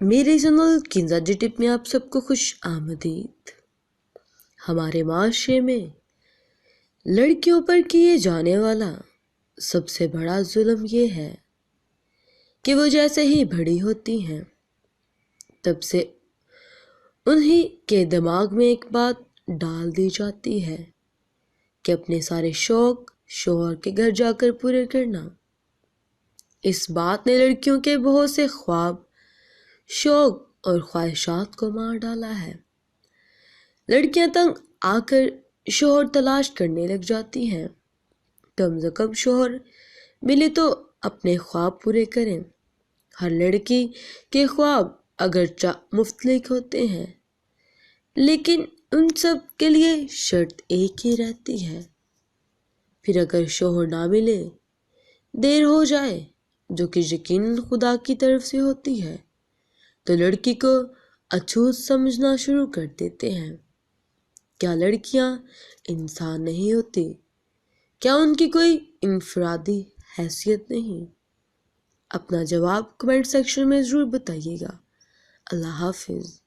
میرے چینل کنزا جی ٹپ میں آپ سب کو خوش آمدید۔ ہمارے معاشرے میں لڑکیوں پر کیے جانے والا سب سے بڑا ظلم یہ ہے کہ وہ جیسے ہی بڑی ہوتی ہیں تب سے انہی کے دماغ میں ایک بات ڈال دی جاتی ہے کہ اپنے سارے شوق شوہر کے گھر جا کر پورے کرنا۔ اس بات نے لڑکیوں کے بہت سے خواب، شوق اور خواہشات کو مار ڈالا ہے۔ لڑکیاں تنگ آ کر شوہر تلاش کرنے لگ جاتی ہیں، کم سے کم شوہر ملے تو اپنے خواب پورے کریں۔ ہر لڑکی کے خواب اگرچہ مختلف ہوتے ہیں لیکن ان سب کے لیے شرط ایک ہی رہتی ہے، پھر اگر شوہر نہ ملے، دیر ہو جائے، جو کہ یقیناً خدا کی طرف سے ہوتی ہے، تو لڑکی کو اچھوت سمجھنا شروع کر دیتے ہیں۔ کیا لڑکیاں انسان نہیں ہوتی؟ کیا ان کی کوئی انفرادی حیثیت نہیں؟ اپنا جواب کمنٹ سیکشن میں ضرور بتائیے گا۔ اللہ حافظ۔